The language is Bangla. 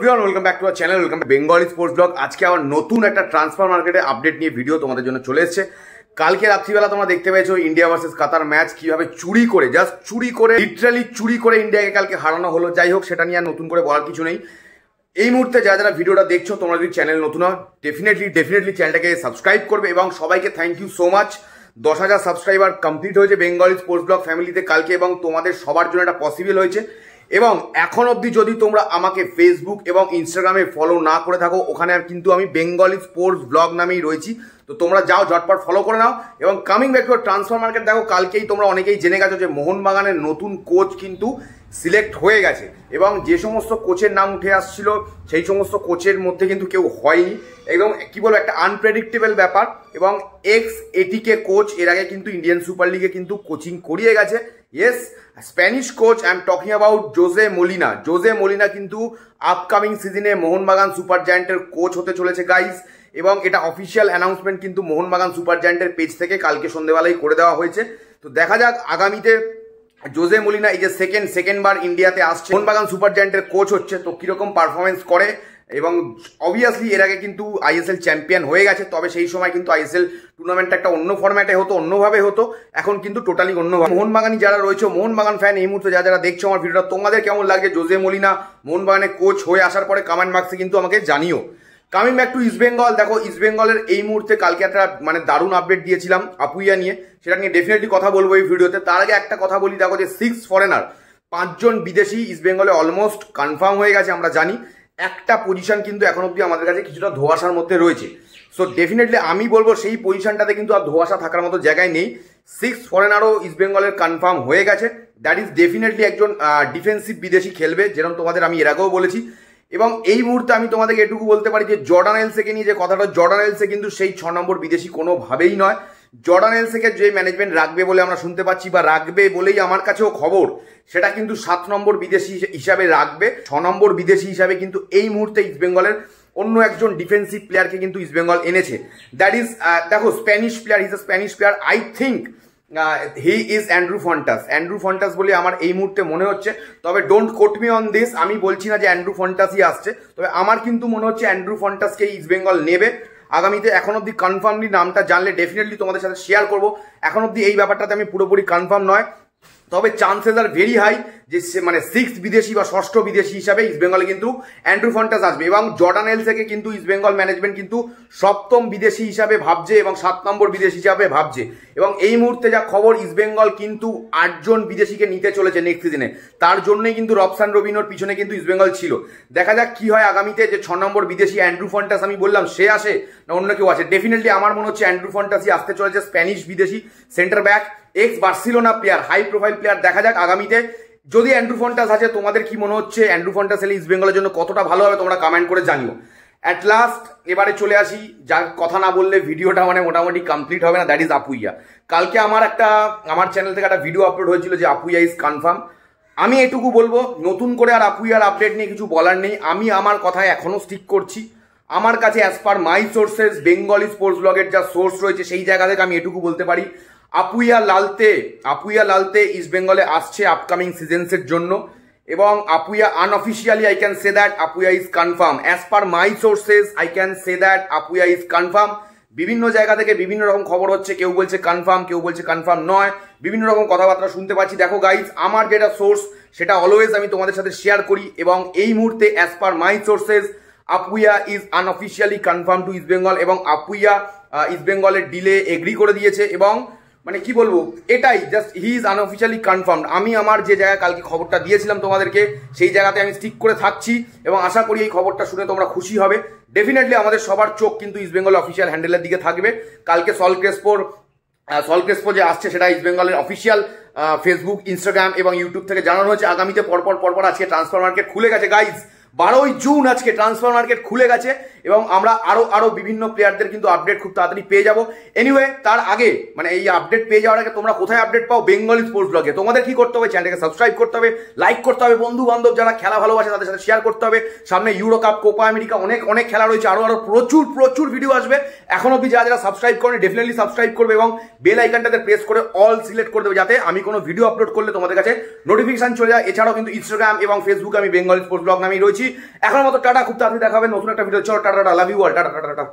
Everyone, welcome back to our channel, welcome Bengali Sports blog. আজকে আবার নতুন একটা ট্রান্সফার মার্কেটের আপডেট নিয়ে ভিডিও তোমাদের জন্য চলে এসেছে। কালকে রাত্রিবেলা তোমরা দেখতে পেয়েছো ইন্ডিয়া ভার্সেস কাতার ম্যাচ কিভাবে চুরি করে, জাস্ট চুরি করে, লিটারালি চুরি করে ইন্ডিয়াকে কালকে হারানো হলো। যাই হোক, সেটা নিয়ে আর নতুন করে বলার কিছু নেই। এই মুহূর্তে যারা ভিডিওটা দেখছো, তোমরা যদি চ্যানেল নতুন হও ডেফিনেটলি চ্যানেলটাকে সাবস্ক্রাইব করবে এবং সবাইকে thank you so much. 10,000 subscriber complete হয়েছে বেঙ্গলি স্পোর্টস ব্লগ ফ্যামিলিতে কালকে, এবং তোমাদের সবার জন্য এটা পসিবল হয়েছে। এবং এখন অবধি যদি তোমরা আমাকে ফেসবুক এবং ইনস্টাগ্রামে ফলো না করে থাকো, ওখানে কিন্তু আমি বেঙ্গলি স্পোর্টস ব্লগ নামেই রয়েছি, তো তোমরা যাও ঝটপট ফলো করে নাও। এবং coming back to transfer market, দেখো কালকেই তোমরা অনেকেই জেনে গেছো যে মোহনবাগানের নতুন কোচ কিন্তু সিলেক্ট হয়ে গেছে, এবং যে সমস্ত কোচের নাম উঠে আসছিল সেই সমস্ত কোচের মধ্যে কিন্তু কেউ হয়নি। একদম কি বলবো, একটা আনপ্রেডিক্টেবল ব্যাপার। এবং এক্স এটিকে কোচ এর আগে কিন্তু ইন্ডিয়ান সুপার লিগে কিন্তু কোচিং করিয়ে গেছে। Yes, Spanish coach, I am talking about Jose Molina. Jose Molina কিন্তু আপকামিং সিজনে মোহনবাগান সুপার জায়ান্টের কোচ হতে চলেছে গাইজ, এবং এটা অফিসিয়াল অ্যানাউন্সমেন্ট কিন্তু মোহনবাগান সুপার জায়ান্টের পেজ থেকে কালকে সন্ধ্যেবেলায় করে দেওয়া হয়েছে। তো দেখা যাক আগামীতে জোজে মোলিনা এই যে সেকেন্ড বার ইন্ডিয়াতে আসছে, মোহনবাগান সুপার জায়ান্টের কোচ হচ্ছে, তো কিরকম পারফরমেন্স করে। এবং অবভিয়াসলি এর আগে কিন্তু আইএসএল চ্যাম্পিয়ন হয়ে গেছে, তবে সেই সময় কিন্তু আইএসএল টুর্নামেন্টটা একটা অন্য ফরম্যাটে হতো, অন্যভাবে হতো, এখন কিন্তু টোটালি অন্যভাবে। মোহনবাগানি যারা রয়েছে, মোহনবাগান ফ্যান এই মুহূর্তে যারা দেখছো আমার ভিডিওটা, তোমাদের কেমন লাগছে জোজে মোলিনা মোহনবাগানের কোচ হয়ে আসার পরে কমেন্ট বক্সে কিন্তু আমাকে জানিও। Coming back to east Bengal, দেখো ইস্ট বেঙ্গলের এই মুহূর্তে কালকে একটা দারুণ আপডেট দিয়েছিলাম আপুইয়া নিয়ে, সেটা নিয়ে ডেফিনেটলি কথা বলবো এই ভিডিওতে। তার আগে একটা কথা বলি, দেখো যে 6 ফরেনার, 5 জন বিদেশি ইস্ট বেঙ্গলে অলমোস্ট কনফার্ম হয়ে গেছে। আমরা জানি একটা পজিশন কিন্তু এখন অব্দি আমাদের কাছে কিছুটা ধোঁয়াশার মধ্যে রয়েছে। সো ডেফিনেটলি আমি বলবো সেই পজিশনটাতে কিন্তু আর ধোঁয়াশা থাকার মতো জায়গায় নেই। 6 ফরেনারও ইস্ট বেঙ্গলের কনফার্ম হয়ে গেছে। দ্যাট ইজ ডেফিনেটলি একজন ডিফেন্সিভ বিদেশি খেলবে, যেরকম তোমাদের আমি এর আগেও বলেছি। এবং এই মুহূর্তে আমি তোমাদেরকে এটুকু বলতে পারি যে জর্ডান এলসেকে নিয়ে যে কথাটা, জর্ডান এলসে কিন্তু সেই 6 নম্বর বিদেশি কোনোভাবেই নয়। জর্ডান এলসেকে যে ম্যানেজমেন্ট রাখবে বলে আমরা শুনতে পাচ্ছি, বা রাখবে বলেই আমার কাছেও খবর, সেটা কিন্তু 7 নম্বর বিদেশি হিসাবে রাখবে। 6 নম্বর বিদেশি হিসাবে কিন্তু এই মুহূর্তে ইস্ট বেঙ্গলের অন্য একজন ডিফেন্সিভ প্লেয়ারকে কিন্তু ইস্ট বেঙ্গল এনেছে। দ্যাট ইজ দেখো Spanish player, he's a Spanish player, I think he is Andrew Fontas. Andrew Fontas বলে আমার এই মুহূর্তে মনে হচ্ছে, তবে don't quote me on this, আমি বলছি না যে অ্যান্ড্রু ফন্টাসই আসছে, তবে আমার কিন্তু মনে হচ্ছে অ্যান্ড্রু ফন্টাসকে ইস্ট বেঙ্গল নেবে আগামীতে। এখন অব্দি কনফার্মলি নামটা জানলে ডেফিনেটলি তোমাদের সাথে শেয়ার করবো। এখন অব্দি এই ব্যাপারটাতে আমি পুরোপুরি কনফার্ম নয়, তবে চান্সেস আর ভেরি হাই যে 6th বিদেশি বা 6ষ্ঠ বিদেশি হিসাবে ইস্ট বেঙ্গলে কিন্তু অ্যান্ড্রু ফন্টাস আসবে। এবং জর্ডান এলসেকে কিন্তু ইস্ট বেঙ্গল ম্যানেজমেন্ট কিন্তু 7ম বিদেশি হিসাবে ভাবছে এবং 7 নম্বর বিদেশি হিসাবে ভাবছে। এবং এই মুহূর্তে যা খবর, ইস্ট বেঙ্গল কিন্তু 8 জন বিদেশিকে নিতে চলেছে নেক্সট সিজনে। তার জন্যই কিন্তু রবসান রবিনোর পিছনে কিন্তু ইস্ট বেঙ্গল ছিল। দেখা যাক কি হয় আগামীতে, যে 6 নম্বর বিদেশি অ্যান্ড্রু ফন্টাস আমি বললাম সে আসে না অন্য কেউ আসে। ডেফিনেটলি আমার মনে হচ্ছে অ্যান্ড্রু ফন্টাসই আসতে চলেছে, স্প্যানিশ বিদেশি centre back, ex Barcelona player, high profile player. দেখা যাক আগামীতে যদি অ্যান্ড্রু ফন্টাস আছে, তোমাদের কি মনে হচ্ছে অ্যান্ড্রু ফন্টাস এলে ইস্ট বেঙ্গলের জন্য কতটা ভালো হবে, তোমরা কমেন্ট করে জানিও। অ্যাট লাস্ট এবারে চলে আসি, যার কথা না বললে ভিডিওটা মোটামুটি কমপ্লিট হবে না, দ্যাট ইজ আপুইয়া। কালকে আমার চ্যানেল থেকে একটা ভিডিও আপলোড হয়েছিল যে আপুইয়া ইজ কনফার্ম। আমি এটুকু বলবো, নতুন করে আর আপুইয়ার আপডেট নিয়ে কিছু বলার নেই। আমি আমার কথায় এখনো স্টিক করছি। আমার কাছে অ্যাজ পার মাই সোর্সেস, বেঙ্গলি স্পোর্টস ব্লগের যা সোর্স রয়েছে সেই জায়গা থেকে আমি এটুকু বলতে পারি, আপুইয়া লালতে ইস্ট বেঙ্গলে আসছে আপকামিং সিজনসের জন্য। এবং Apuia unofficially I can say that Apuia is confirm. As per my sources I can say that Apuia is confirm. বিভিন্ন জায়গা থেকে বিভিন্ন রকম খবর হচ্ছে, কেউ বলছে কনফার্ম, কেউ বলছে কনফার্ম নয়, বিভিন্ন রকম কথাবার্তা শুনতে পাচ্ছি। দেখো গাইজ, আমার যেটা সোর্স সেটা অলওয়েজ আমি তোমাদের সাথে শেয়ার করি, এবং এই মুহূর্তে as per my sources Apuia is unofficially confirm two east Bengal. এবং আপুইয়া ইস্ট বেঙ্গলের ডিলে এগ্রি করে দিয়েছে, এবং কি বলবো, এটাই just he is unofficially confirmed. আমি আমার যে জায়গায় কালকে খবরটা দিয়েছিলাম তোমাদেরকে, সেই জায়গাতে আমি স্টিক করে থাকছি, এবং আশা করি এই খবরটা শুনে তোমরা খুশি হবে। ডেফিনেটলি আমাদের সবার চোখ কিন্তু ইস্ট বেঙ্গল অফিসিয়াল হ্যান্ডেলের দিকে থাকবে। কালকে সল ক্রেসপো যে আসছে সেটা ইস্ট বেঙ্গলের অফিসিয়াল ফেসবুক, ইনস্টাগ্রাম এবং ইউটিউব থেকে জানানো হয়েছে। আগামীতে পরপর আজকে ট্রান্সফার মার্কেট খুলে গেছে গাইজ, 12ই জুন আজকে ট্রান্সফার মার্কেট খুলে গেছে। এবং আমরা আরো বিভিন্ন প্লেয়ারদের কিন্তু আপডেট খুব তাড়াতাড়ি পেয়ে যাবো। এনিওয়ে তার আগে মানে এই আপডেট পেয়ে যাওয়ার আগে তোমরা কোথায় আপডেট পাও? বেঙ্গলি স্পোর্টস ব্লগে। তোমাদের কি করতে হবে? চ্যানেলটাকে সাবস্ক্রাইব করতে হবে, লাইক করতে হবে, বন্ধু বান্ধব যারা খেলা ভালোবাসে তাদের সাথে শেয়ার করতে হবে। সামনে ইউরো কাপ, কোপা আমেরিকা, অনেক খেলা রয়েছে, আরো প্রচুর ভিডিও আসবে। এখন অব্দি যারা সাবস্ক্রাইব করেন ডেফিনেটলি সাবস্ক্রাইব করবে এবং বেল আইকনটাতে প্রেস করে অল সিলেক্ট করে দেবে, যাতে আমি কোনো ভিডিও আপলোড করলে তোমাদের কাছে নোটিফিকেশন চলে যায়। এছাড়াও কিন্তু ইনস্টাগ্রাম এবং ফেসবুকে আমি বেঙ্গলি স্পোর্টস ব্লগ নামেই রয়েছি। এখন মতো টাটা, খুব তাড়াতাড়ি দেখা হবে নতুন একটা ভিডিও। চলো tata, love you all, tata.